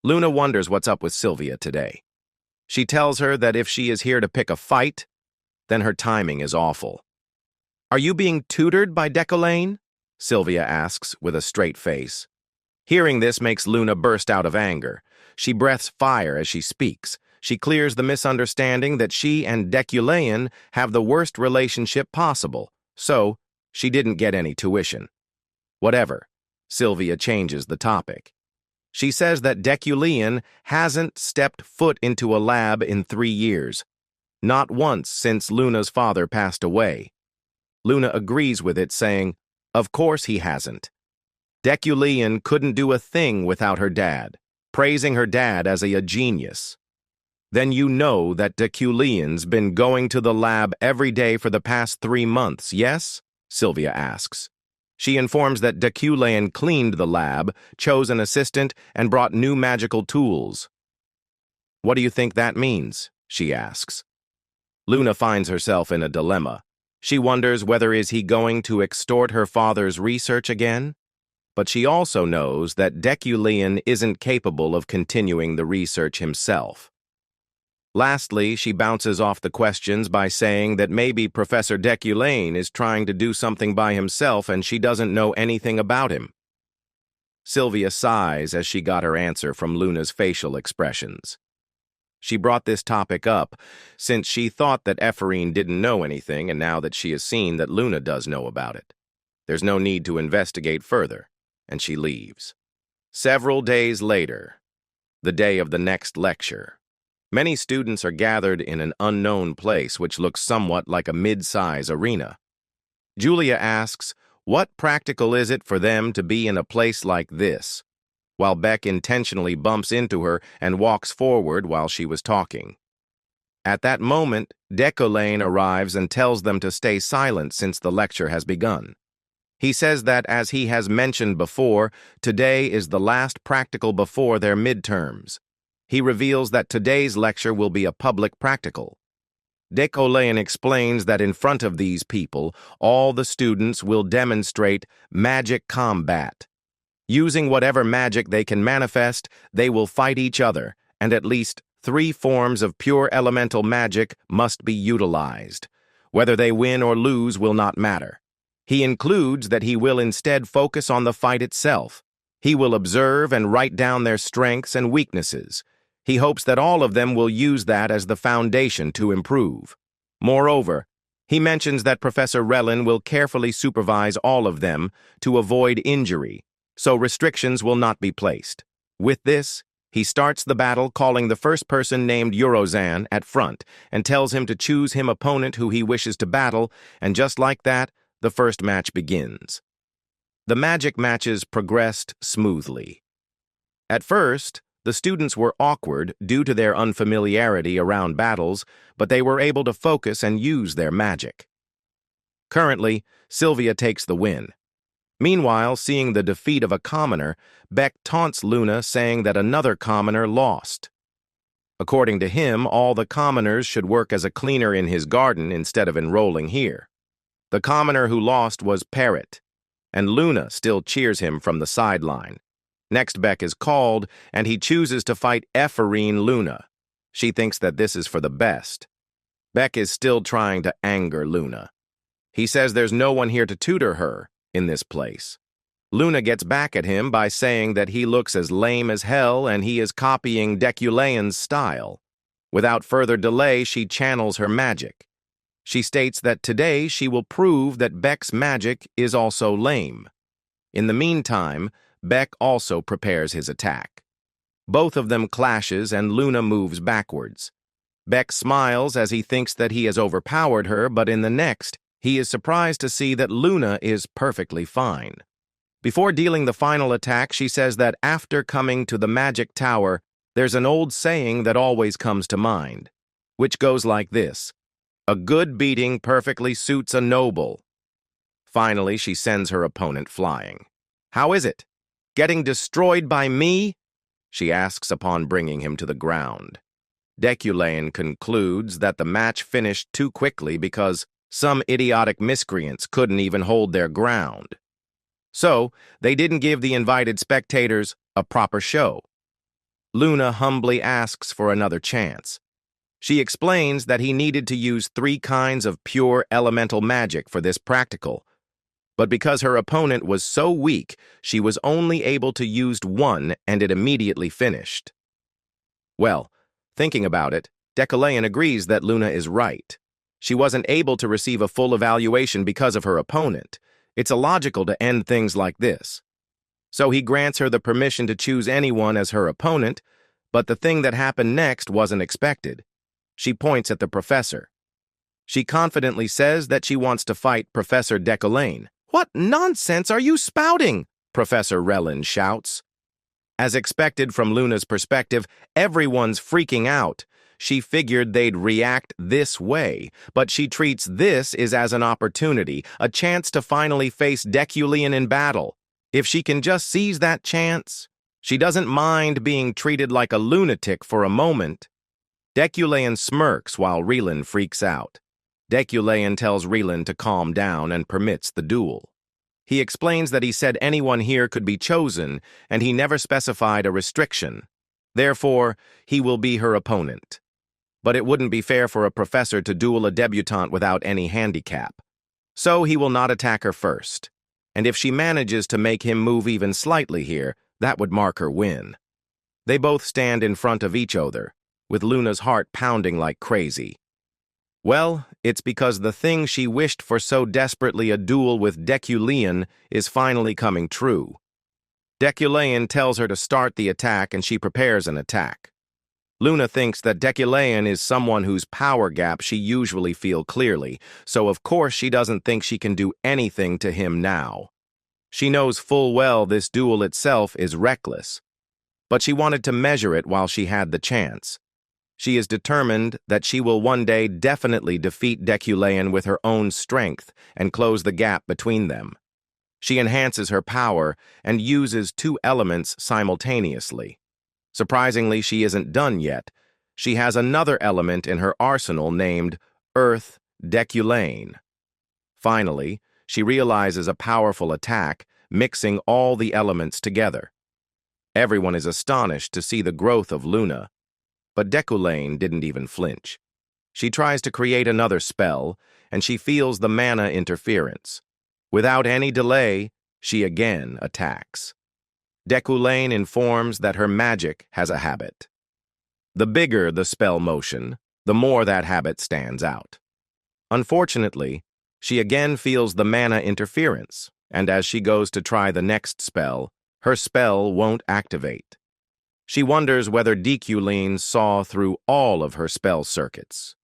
Luna wonders what's up with Sylvia today. She tells her that if she is here to pick a fight, then her timing is awful. "Are you being tutored by Decolane?" Sylvia asks with a straight face. Hearing this makes Luna burst out of anger. She breathes fire as she speaks. She clears the misunderstanding that she and Decolane have the worst relationship possible, so she didn't get any tuition. Whatever. Sylvia changes the topic. She says that Decolane hasn't stepped foot into a lab in 3 years. Not once since Luna's father passed away. Luna agrees with it, saying, "Of course he hasn't. Decolane couldn't do a thing without her dad," praising her dad as a genius. "Then you know that Decolane's been going to the lab every day for the past 3 months, yes?" Sylvia asks. She informs that Decolane cleaned the lab, chose an assistant, and brought new magical tools. "What do you think that means?" she asks. Luna finds herself in a dilemma. She wonders whether is he going to extort her father's research again? But she also knows that Decolane isn't capable of continuing the research himself. Lastly, she bounces off the questions by saying that maybe Professor Decolane is trying to do something by himself and she doesn't know anything about him. Sylvia sighs as she got her answer from Luna's facial expressions. She brought this topic up since she thought that Ephraim didn't know anything, and now that she has seen that Luna does know about it. There's no need to investigate further, and she leaves. Several days later, the day of the next lecture. Many students are gathered in an unknown place which looks somewhat like a mid-size arena. Julia asks, what practical is it for them to be in a place like this, while Beck intentionally bumps into her and walks forward while she was talking. At that moment, Decolane arrives and tells them to stay silent since the lecture has begun. He says that, as he has mentioned before, today is the last practical before their midterms. He reveals that today's lecture will be a public practical. Decolane explains that in front of these people, all the students will demonstrate magic combat. Using whatever magic they can manifest, they will fight each other, and at least 3 forms of pure elemental magic must be utilized. Whether they win or lose will not matter. He includes that he will instead focus on the fight itself. He will observe and write down their strengths and weaknesses. He hopes that all of them will use that as the foundation to improve. Moreover, he mentions that Professor Relin will carefully supervise all of them to avoid injury, so restrictions will not be placed. With this, he starts the battle, calling the first person named Eurozan at front and tells him to choose him opponent who he wishes to battle, and just like that, the first match begins. The magic matches progressed smoothly. At first, the students were awkward due to their unfamiliarity around battles, but they were able to focus and use their magic. Currently, Sylvia takes the win. Meanwhile, seeing the defeat of a commoner, Beck taunts Luna, saying that another commoner lost. According to him, all the commoners should work as a cleaner in his garden instead of enrolling here. The commoner who lost was Parrot, and Luna still cheers him from the sideline. Next, Beck is called, and he chooses to fight Ephraim Luna. She thinks that this is for the best. Beck is still trying to anger Luna. He says there's no one here to tutor her in this place. Luna gets back at him by saying that he looks as lame as hell and he is copying Decolane's style. Without further delay, she channels her magic. She states that today she will prove that Beck's magic is also lame. In the meantime, Beck also prepares his attack. Both of them clashes and Luna moves backwards. Beck smiles as he thinks that he has overpowered her, but in the next, he is surprised to see that Luna is perfectly fine. Before dealing the final attack, she says that after coming to the magic tower, there's an old saying that always comes to mind, which goes like this: "A good beating perfectly suits a noble." Finally, she sends her opponent flying. "How is it? Getting destroyed by me?" she asks upon bringing him to the ground. Decolane concludes that the match finished too quickly because some idiotic miscreants couldn't even hold their ground. So, they didn't give the invited spectators a proper show. Luna humbly asks for another chance. She explains that he needed to use 3 kinds of pure elemental magic for this practical, but because her opponent was so weak, she was only able to use 1 and it immediately finished. Well, thinking about it, Deculayan agrees that Luna is right. She wasn't able to receive a full evaluation because of her opponent. It's illogical to end things like this. So he grants her the permission to choose anyone as her opponent, but the thing that happened next wasn't expected. She points at the professor. She confidently says that she wants to fight Professor Deculayan. "What nonsense are you spouting?" Professor Relin shouts. As expected from Luna's perspective, everyone's freaking out. She figured they'd react this way, but she treats this as an opportunity, a chance to finally face Deculayan in battle. If she can just seize that chance, she doesn't mind being treated like a lunatic for a moment. Deculayan smirks while Relin freaks out. Deculayan tells Relin to calm down and permits the duel. He explains that he said anyone here could be chosen, and he never specified a restriction. Therefore, he will be her opponent. But it wouldn't be fair for a professor to duel a debutante without any handicap. So he will not attack her first. And if she manages to make him move even slightly here, that would mark her win. They both stand in front of each other, with Luna's heart pounding like crazy. Well, it's because the thing she wished for so desperately, a duel with Deculayan, is finally coming true. Deculayan tells her to start the attack and she prepares an attack. Luna thinks that Deculayan is someone whose power gap she usually feels clearly, so of course she doesn't think she can do anything to him now. She knows full well this duel itself is reckless, but she wanted to measure it while she had the chance. She is determined that she will one day definitely defeat Deculayan with her own strength and close the gap between them. She enhances her power and uses 2 elements simultaneously. Surprisingly, she isn't done yet. She has another element in her arsenal named Earth Deculayan. Finally, she realizes a powerful attack, mixing all the elements together. Everyone is astonished to see the growth of Luna, but Deculayan didn't even flinch. She tries to create another spell, and she feels the mana interference. Without any delay, she again attacks. Deculayan informs that her magic has a habit. The bigger the spell motion, the more that habit stands out. Unfortunately, she again feels the mana interference, and as she goes to try the next spell, her spell won't activate. She wonders whether Deculayan saw through all of her spell circuits.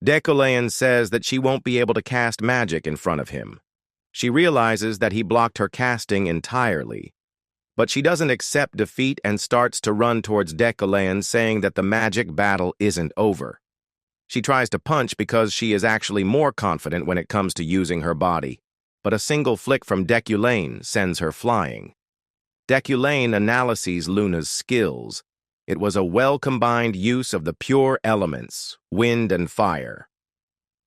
Deculayan says that she won't be able to cast magic in front of him. She realizes that he blocked her casting entirely. But she doesn't accept defeat and starts to run towards Deculayan, saying that the magic battle isn't over. She tries to punch because she is actually more confident when it comes to using her body, but a single flick from Deculayan sends her flying. Deculayan analyzes Luna's skills. It was a well-combined use of the pure elements, wind and fire.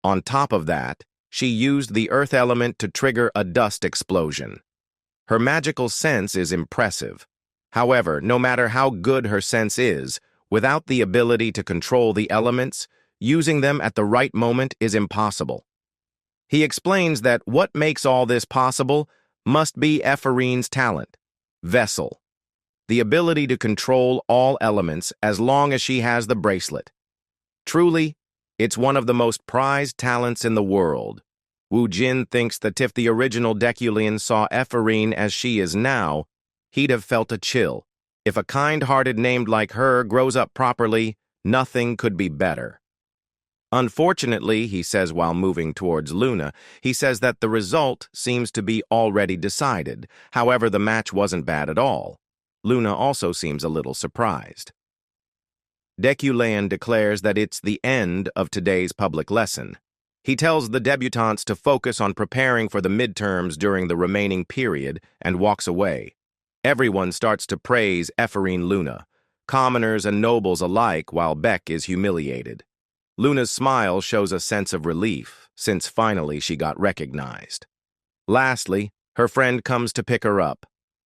On top of that, she used the earth element to trigger a dust explosion. Her magical sense is impressive. However, no matter how good her sense is, without the ability to control the elements, using them at the right moment is impossible. He explains that what makes all this possible must be Ephorine's talent, Vessel, the ability to control all elements as long as she has the bracelet. Truly, it's one of the most prized talents in the world. Wu Jin thinks that if the original Deculayan saw Ephorine as she is now, he'd have felt a chill. If a kind-hearted named like her grows up properly, nothing could be better. Unfortunately, he says while moving towards Luna, he says that the result seems to be already decided. However, the match wasn't bad at all. Luna also seems a little surprised. Deculayan declares that it's the end of today's public lesson. He tells the debutantes to focus on preparing for the midterms during the remaining period and walks away. Everyone starts to praise Ephorine Luna, commoners and nobles alike, while Beck is humiliated. Luna's smile shows a sense of relief, since finally she got recognized. Lastly, her friend comes to pick her up.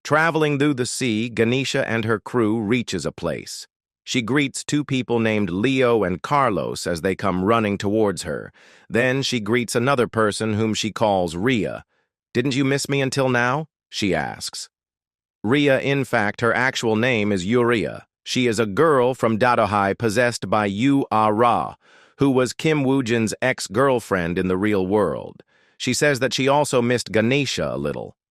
Traveling through the sea, Ganesha and her crew reaches a place. She greets two people named Leo and Carlos as they come running towards her. Then she greets another person whom she calls Ria. "Didn't you miss me until now?" she asks. Ria, in fact, her actual name is Yuria. She is a girl from Dadohai possessed by Yu Ah-ra, who was Kim Woojin's ex-girlfriend in the real world. She says that she also missed Ganesha a little.